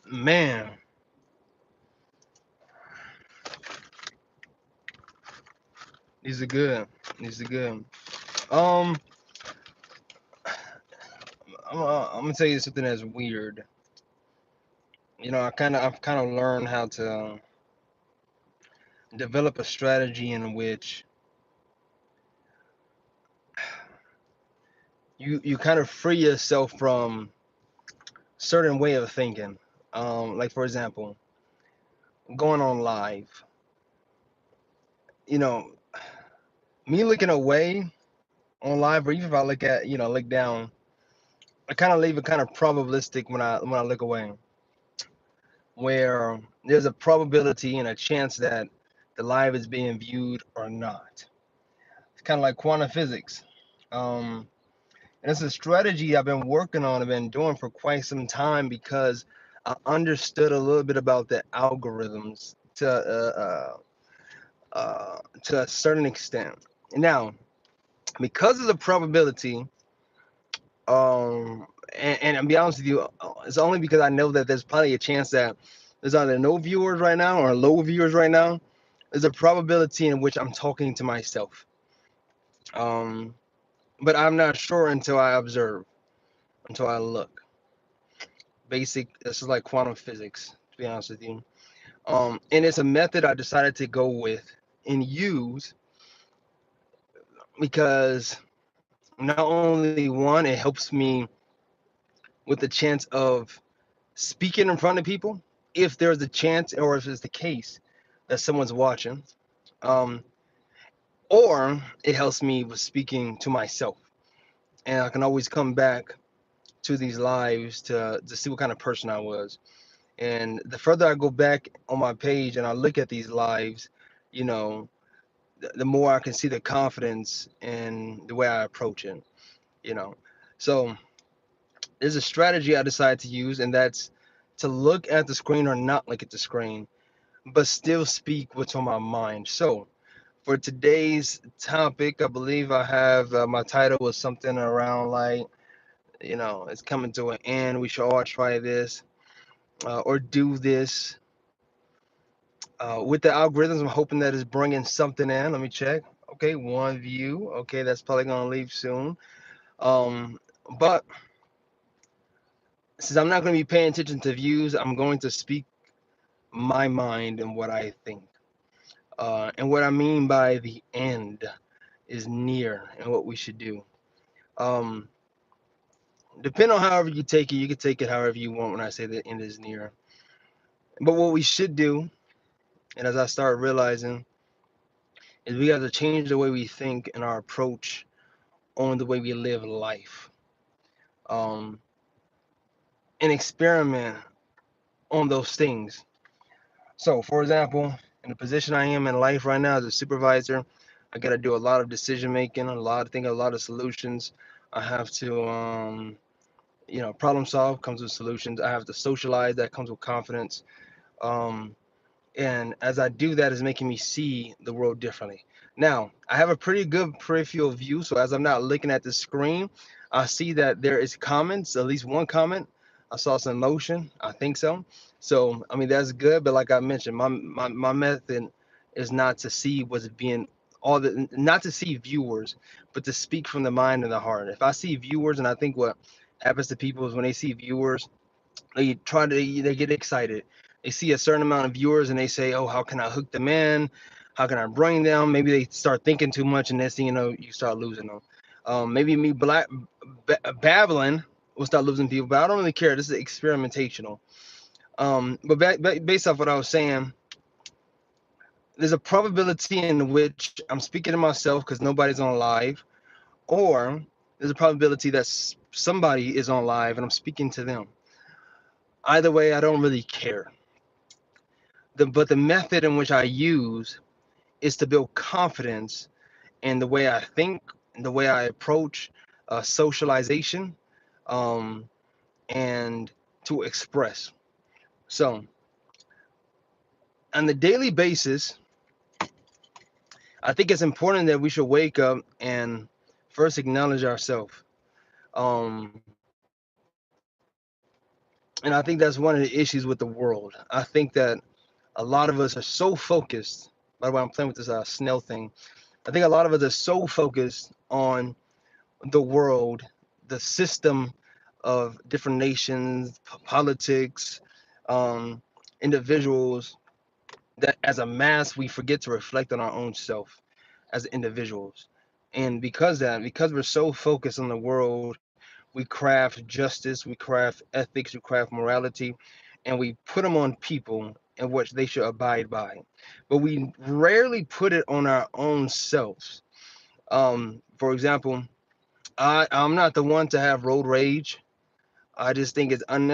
Man, these are good. These are good. Um, I'm gonna tell you something that's weird. I've kind of learned how to develop a strategy in which you kind of free yourself from certain way of thinking. Like for example, going on live. You know, me looking away on live, or even if I look at, look down, I kind of leave it kind of probabilistic when I look away, where there's a probability and a chance that the live is being viewed or not. It's kind of like quantum physics. And it's a strategy I've been working on, I've been doing for quite some time because I understood a little bit about the algorithms to a certain extent. Now, because of the probability, and I'll be honest with you, it's only because I know that there's probably a chance that there's either no viewers right now or low viewers right now. There's a probability in which I'm talking to myself. Um, but I'm not sure until I observe, until I look. This is like quantum physics, to be honest with you. And it's a method I decided to go with and use because not only one, it helps me with the chance of speaking in front of people, if there's a chance or if it's the case that someone's watching, um, or it helps me with speaking to myself, and I can always come back to these lives to see what kind of person I was. And the further I go back on my page and I look at these lives, you know, the more I can see the confidence in the way I approach it, you know. So there's a strategy I decided to use, and that's to look at the screen or not look at the screen, but still speak what's on my mind. So for today's topic, I believe I have my title was something around like, it's coming to an end. We should all try this or do this. With the algorithms, I'm hoping that it's bringing something in. Let me check. Okay, one view. Okay, that's probably gonna leave soon. Um, but since I'm not going to be paying attention to views, I'm going to speak my mind and what I think. And what I mean by the end is near and what we should do. Um, Depending on however you take it, you can take it however you want when I say the end is near. But what we should do, and as I start realizing, is we have to change the way we think and our approach on the way we live life. Um, and experiment on those things. So, for example, in the position I am in life right now as a supervisor, I got to do a lot of decision making, a lot of solutions. I have to, problem solve comes with solutions. I have to socialize, that comes with confidence. Um, and as I do that, it's making me see the world differently. Now, I have a pretty good peripheral view, so as I'm not looking at the screen, I see that there is comments, at least one comment. I saw some motion. I think so. So, I mean, that's good. But like I mentioned, my method is not to see what's being not to see viewers, but to speak from the mind and the heart. If I see viewers, and I think what happens to people is when they see viewers, they get excited. They see a certain amount of viewers and they say, oh, how can I hook them in? How can I bring them? Maybe they start thinking too much, and next thing you know, you start losing them. Maybe me babbling will start losing people, but I don't really care. This is experimentational. But based off what I was saying, there's a probability in which I'm speaking to myself because nobody's on live, or there's a probability that somebody is on live and I'm speaking to them. Either way, I don't really care. But the method in which I use is to build confidence in the way I think, in the way I approach socialization, um, and to express. So, on the daily basis, I think it's important that we should wake up and first acknowledge ourselves. Um, And I think that's one of the issues with the world. I think that a lot of us are so focused. By the way, I'm playing with this snail thing. I think a lot of us are so focused on the world, the system of different nations, politics, um, individuals, that as a mass we forget to reflect on our own self as individuals. And because we're so focused on the world, we craft justice, we craft ethics, we craft morality, and we put them on people in which they should abide by. But we rarely put it on our own selves. For example, I'm not the one to have road rage. I just think it's unnecessary